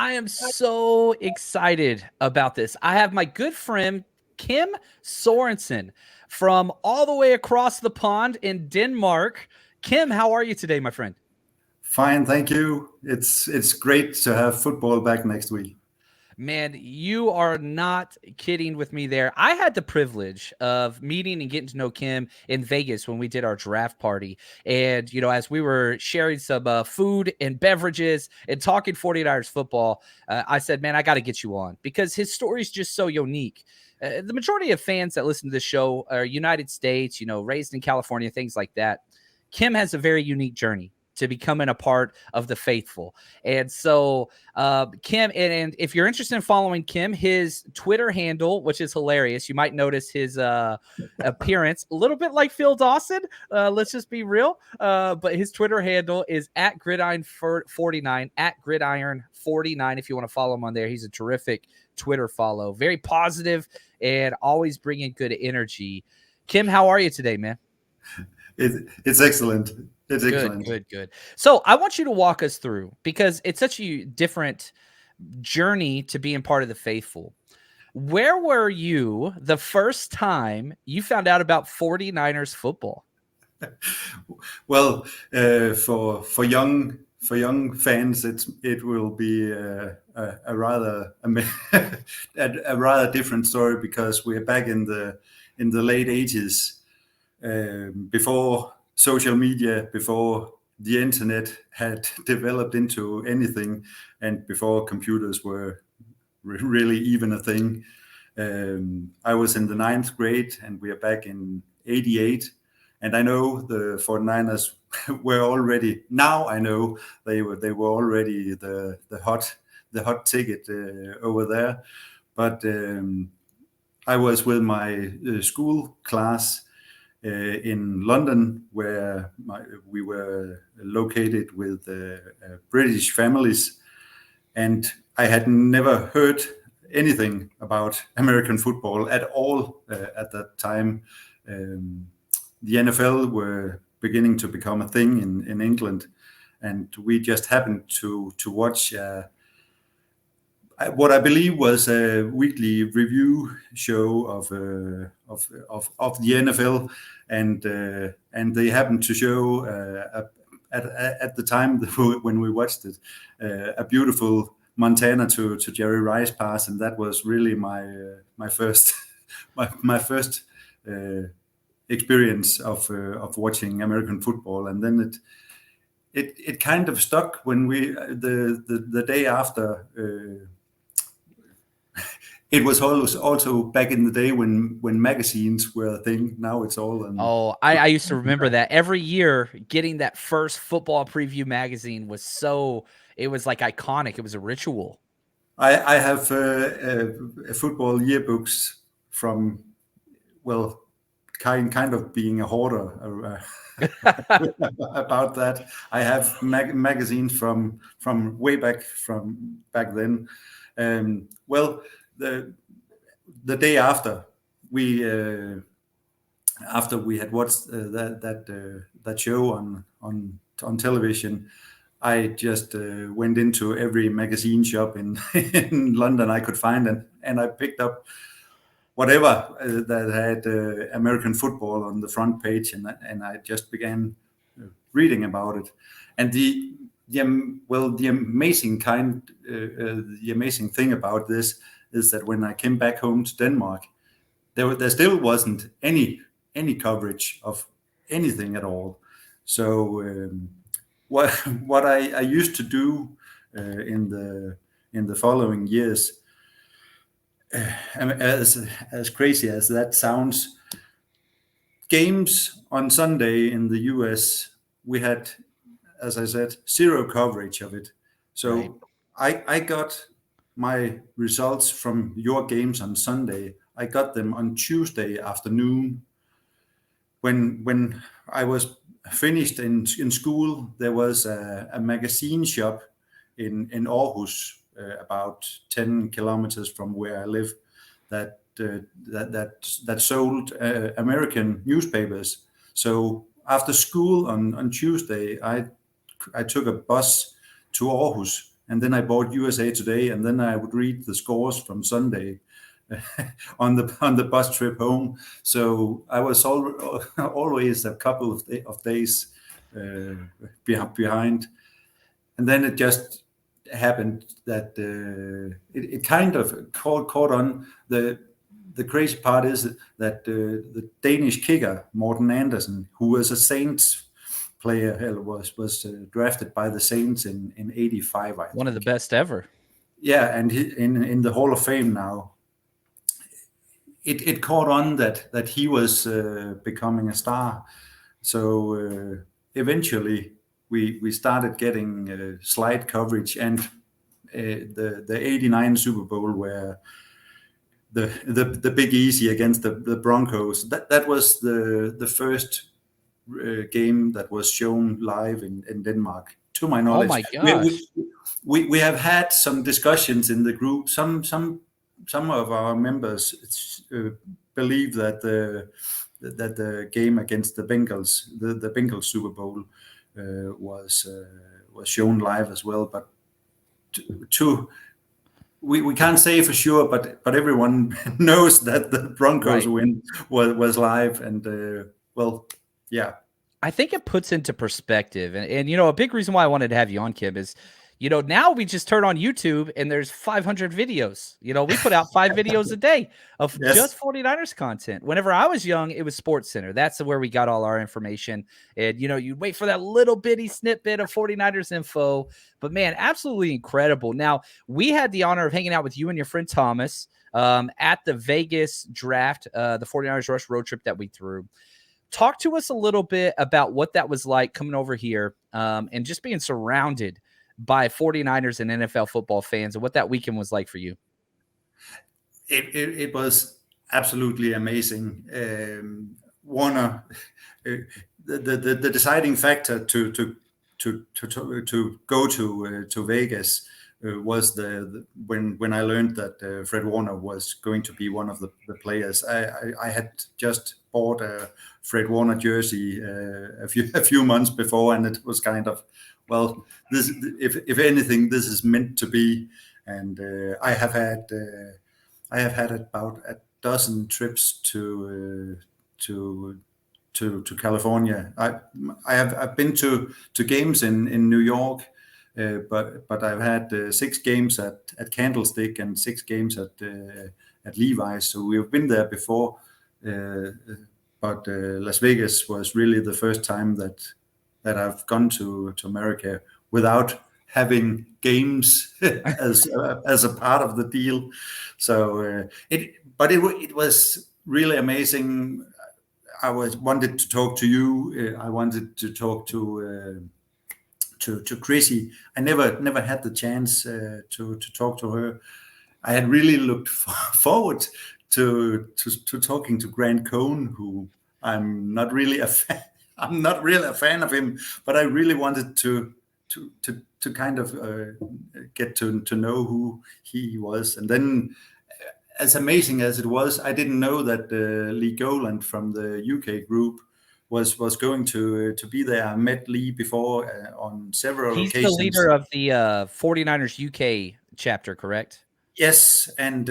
I am so excited about this. I have my good friend Kim Sorensen from all the way across the pond in Denmark. Kim, how are you today, my friend? Fine, thank you. It's great to have football back next week. Man, you are not kidding with me there. I had the privilege of meeting and getting to know Kim in Vegas when we did our draft party. And, as we were sharing some food and beverages and talking 49ers football, I said, man, I got to get you on because his story is just so unique. The majority of fans that listen to this show are United States, raised in California, things like that. Kim has a very unique journey to becoming a part of the faithful. And so Kim, and if you're interested in following Kim, his Twitter handle, which is hilarious, you might notice his appearance a little bit like Phil Dawson. Let's just be real. But his Twitter handle is at gridiron49, at gridiron49. If you want to follow him on there, he's a terrific Twitter follow, very positive and always bringing good energy. Kim, how are you today, man? It's excellent. It's Good, excellent. good, good. So I want you to walk us through because it's such a different journey to being part of the faithful. Where were you the first time you found out about 49ers football? Well, for young fans, it will be a rather a rather different story because we're back in the late 80s, before social media, before the internet had developed into anything, and before computers were really even a thing. I was in the ninth grade, and we are back in '88. And I know the 49ers were already. Now I know they were already the hot ticket over there. But I was with my school class in London, where we were located with British families, and I had never heard anything about American football at all at that time. Um, the NFL were beginning to become a thing in England, and we just happened to watch what I believe was a weekly review show of the NFL, and they happened to show at the time when we watched it a beautiful Montana to Jerry Rice pass, and that was really my first my first experience of watching American football, and then it kind of stuck when we the day after. It was also back in the day when magazines were a thing. Now it's all on. Oh, I used to remember that every year getting that first football preview magazine was it was like iconic. It was a ritual. I have football yearbooks from, well, kind of being a hoarder about that. I have magazines from way back from back then. Well, the the day after we had watched that show on television, I just went into every magazine shop in in London I could find, and I picked up whatever that had American football on the front page, and I just began reading about it. And the amazing thing about this is that when I came back home to Denmark, there still wasn't any coverage of anything at all. So what what I used to do in the following years, as crazy as that sounds, games on Sunday in the US, we had, as I said, zero coverage of it. Right. So I got my results from your games on Sunday. I got them on Tuesday afternoon. When I was finished in school, there was a magazine shop in Aarhus, about 10 kilometers from where I live, that that sold American newspapers. So after school on Tuesday, I took a bus to Aarhus and then I bought USA Today, and then I would read the scores from Sunday on the bus trip home. So I was always a couple of days behind, and then it just happened that it kind of caught on. The crazy part is that the Danish kicker Morten Andersen, who was a Saints player, was drafted by the Saints in '85, I One of the think. best ever. Yeah, and in the Hall of Fame now. It caught on that he was becoming a star. So eventually we started getting slight coverage, and the '89 Super Bowl where the Big Easy against the Broncos, that was the first game that was shown live in Denmark, to my Oh knowledge. my gosh. We have had some discussions in the group. Some of our members believe that the game against the Bengals, the Bengals Super Bowl, was shown live as well. But to we can't say for sure, but everyone knows that the Broncos Right. win was live, and well, yeah. I think it puts into perspective. And you know, a big reason why I wanted to have you on, Kim, is, you know, now we just turn on YouTube and there's 500 videos. You know, we put out 5 videos a day of Yes. just 49ers content. Whenever I was young, it was Sports Center. That's where we got all our information. And, you know, you'd wait for that little bitty snippet of 49ers info. But man, absolutely incredible. Now, we had the honor of hanging out with you and your friend Thomas at the Vegas draft, the 49ers Rush road trip that we threw. Talk to us a little bit about what that was like coming over here and just being surrounded by 49ers and NFL football fans, and what that weekend was like for you. It was absolutely amazing. Warner, the deciding factor to go to Vegas was when I learned that Fred Warner was going to be one of the players. I had just bought a Fred Warner jersey a few months before, and it was kind of, well, this, if anything, this is meant to be. And I have had about a dozen trips to California. I've been to games in New York, but I've had 6 games at Candlestick and 6 games at Levi's. So we've been there before, but Las Vegas was really the first time that I've gone to America without having games as a part of the deal. So it was really amazing. I wanted to talk to you. I wanted to talk to Chrissy. I never had the chance to talk to her. I had really looked forward to talking to Grant Cohn, who I'm not really a fan. I'm not really a fan of him, but I really wanted to kind of get to know who he was. And then, as amazing as it was, I didn't know that Lee Goland from the UK group was going to be there. I met Lee before on several He's the occasions. leader of the 49ers UK chapter, correct? Yes, and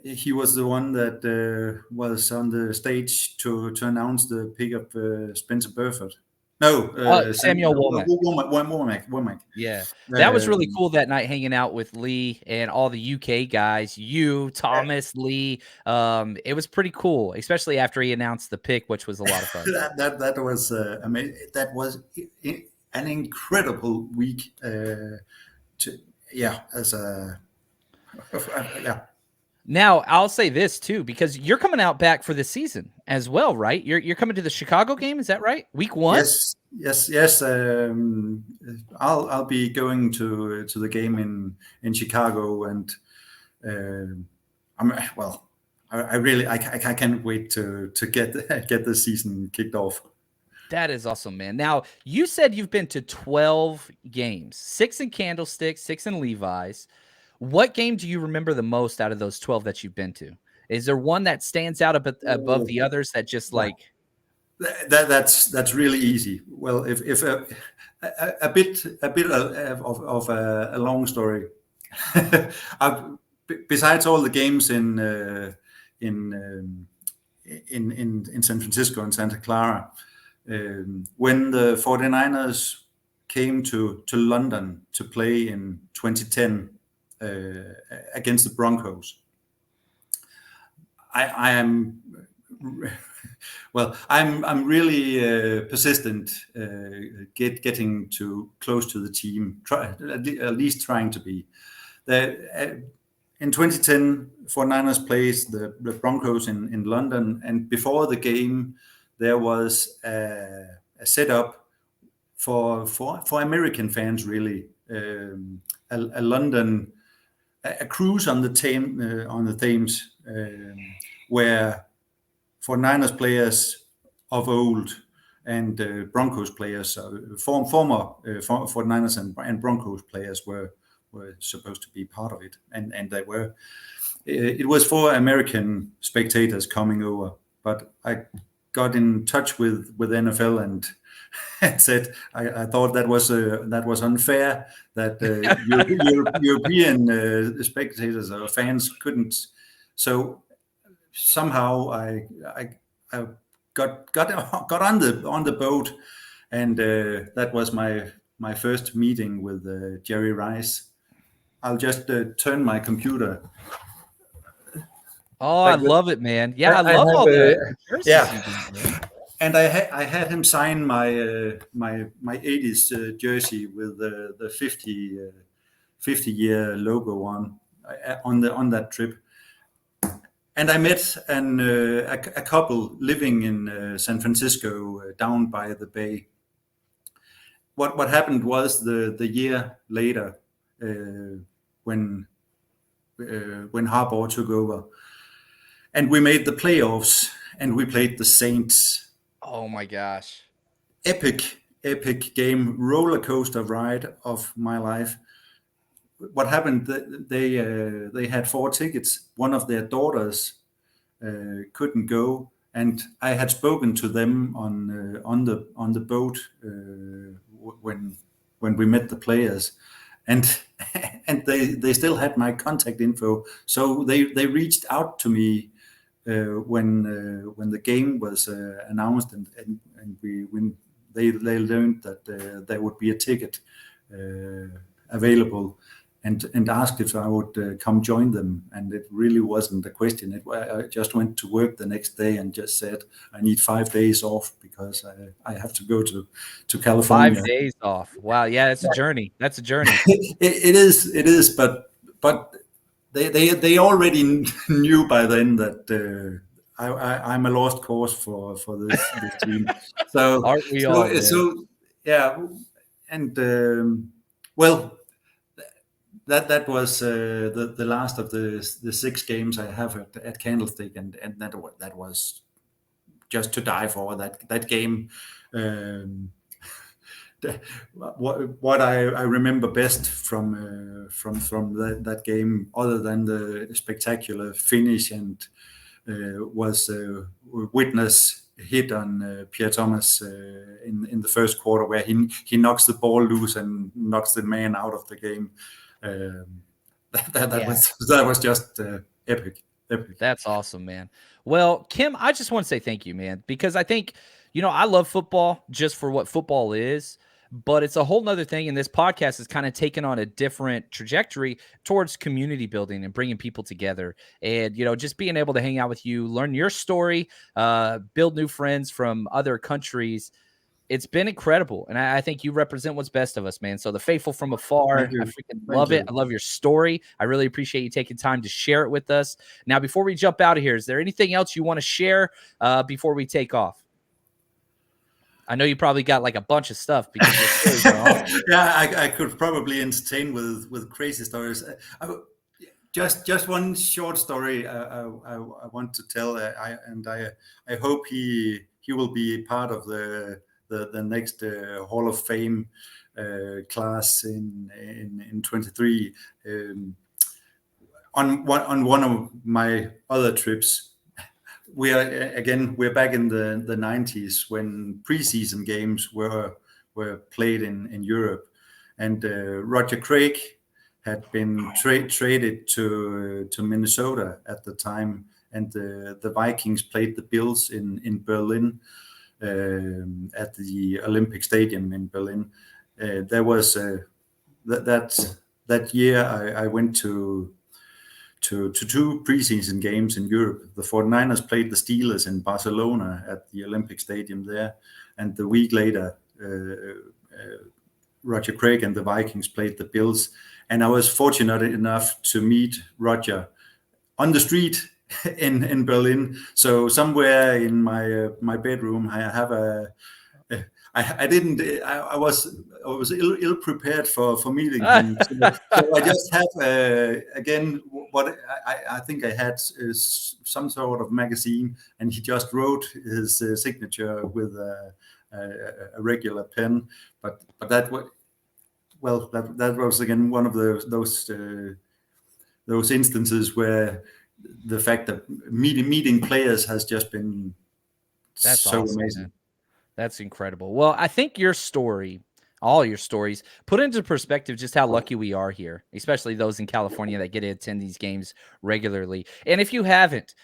he was the one that was on the stage to announce the pick of Spencer Burford. No, Samuel Womack. Womack. Yeah, that was really Um, cool that night, hanging out with Lee and all the UK guys, you, Thomas, Lee. It was pretty cool, especially after he announced the pick, which was a lot of fun. that was amazing. That was an incredible week. Yeah, as a yeah. Now, I'll say this too, because you're coming out back for the season as well, right? You're coming to the Chicago game, is that right? Week 1? Yes. I'll be going to the game in Chicago, and I'm well. I really I can't wait to get the season kicked off. That is awesome, man. Now, you said you've been to 12 games, 6 in Candlestick, 6 in Levi's. What game do you remember the most out of those 12 that you've been to? Is there one that stands out above the others that just Yeah. like That's really easy. Well, if a bit of a long story. Besides all the games in in San Francisco and Santa Clara, when the 49ers came to London to play in 2010 against the Broncos, I am well. I'm really persistent, getting too close to the team. At least trying to be. In 2010, 49ers plays the Broncos in London, and before the game, there was a setup for American fans, really. A London a cruise on the Thames, where 49ers players of old and Broncos players, former 49ers and Broncos players were supposed to be part of it, and they were. It was for American spectators coming over, but I got in touch with NFL and said I thought that was unfair that European spectators or fans couldn't. So somehow I got on the boat, and that was my first meeting with Jerry Rice. I'll just turn my computer. Oh, I Like love it, man. Yeah, I I love have all the yeah, jerseys you got, man. and I had him sign my 80s jersey with the 50-year logo on that trip. And I met a couple living in San Francisco, down by the bay. What happened was the year later, when Harbaugh took over, and we made the playoffs, and we played the Saints. Oh my gosh. Epic game, roller coaster ride of my life. What happened? They had 4 tickets. One of their daughters couldn't go, and I had spoken to them on the boat when we met the players, and and they still had my contact info, so they reached out to me when the game was announced, and when they learned that there would be a ticket available, and asked if I would come join them. And it really wasn't a question. I just went to work the next day and just said I need 5 days off because I have to go to California. 5 days off. Wow. Yeah, that's a journey. That's a journey. It is, but they already knew by then that I'm a lost cause for this team. So Aren't we all, man? yeah, and well, that was the last of the 6 games I have at Candlestick, and that was just to die for that game. What I remember best from that game, other than the spectacular finish, and was witness hit on Pierre Thomas in the first quarter, where he knocks the ball loose and knocks the man out of the game. That was just epic. That's awesome, man. Well, Kim, I just want to say thank you, man, because I think, I love football just for what football is, but it's a whole nother thing. And this podcast has kind of taken on a different trajectory towards community building and bringing people together. And, just being able to hang out with you, learn your story, build new friends from other countries. It's been incredible, and I think you represent what's best of us, man. So the faithful from afar, Thank you. I freaking Thank love it. you. I love your story. I really appreciate you taking time to share it with us. Now, before we jump out of here, is there anything else you want to share before we take off? I know you probably got like a bunch of stuff because your stories are awesome. Yeah, I could probably entertain with crazy stories. Just one short story I want to tell, I hope he will be part of the next Hall of Fame class in 23. On one of my other trips, we're back in the 90s when preseason games were played in Europe, and Roger Craig had been traded to Minnesota at the time, and the Vikings played the Bills in Berlin at the Olympic Stadium in Berlin. There was that year I went to two preseason games in Europe. The 49ers played the Steelers in Barcelona at the Olympic Stadium there, and the week later, Roger Craig and the Vikings played the Bills. And I was fortunate enough to meet Roger on the street in Berlin. So somewhere in my bedroom, I have I was ill prepared for meeting him. So I just have again what I think I had is some sort of magazine, and he just wrote his signature with a regular pen. But that was again one of those instances where the fact that meeting players has just been That's so awesome, amazing. man. That's incredible. Well, I think your story, all your stories, put into perspective just how lucky we are here, especially those in California that get to attend these games regularly. And if you haven't,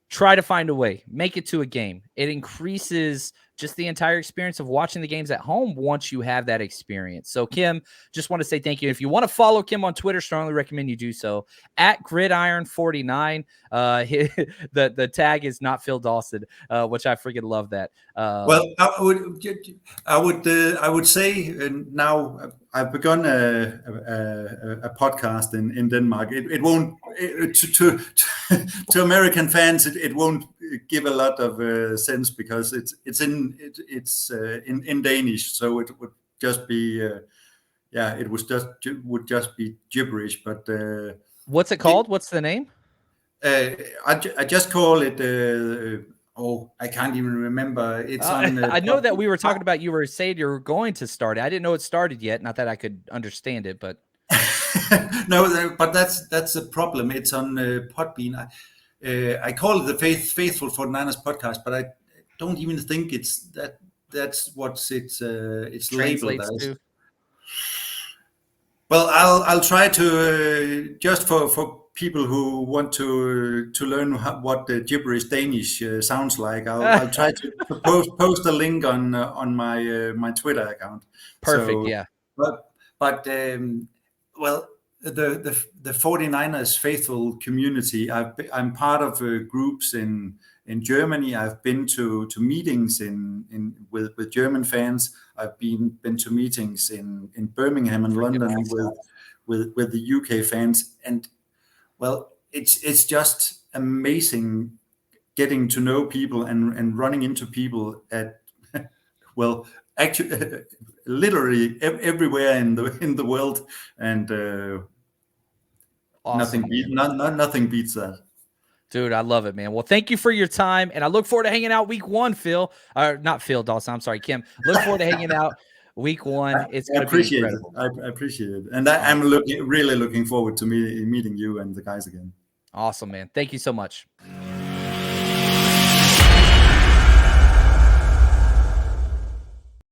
try to find a way, make it to a game. It increases just the entire experience of watching the games at home once you have that experience. So, Kim, just want to say thank you. If you want to follow Kim on Twitter, strongly recommend you do so at Gridiron49. The tag is not Phil Dawson, which I freaking love that. Well, I would say now I've begun a podcast in Denmark. It won't to American fans. It won't give a lot of sense because it's in Danish, so it would just be would just be gibberish. But what's it called? What's the name? I just call it. I can't even remember. It's on. I know that we were talking about you were saying you were going to start it. I didn't know it started yet. Not that I could understand it, but no, but that's a problem. It's on Podbean. I call it the Faithful 49ers podcast, but I don't even think it's that. That's what it's labeled as. To. Well, I'll try to just for people who want to learn what the gibberish Danish sounds like. I'll try to post a link on my Twitter account. Perfect. So, yeah. But well, the 49ers faithful community. I'm part of groups in Germany. I've been to meetings with German fans. I've been to meetings in Birmingham and London with the UK fans, and well, it's just amazing getting to know people and running into people at well, actually, literally everywhere in the world, and awesome, nothing beats that. Dude, I love it, man. Well, thank you for your time, and I look forward to hanging out week 1, Phil. Not Phil Dawson. I'm sorry, Kim. Look forward to hanging out week 1. It's going to be incredible. I appreciate it, and I'm really looking forward to meeting you and the guys again. Awesome, man. Thank you so much.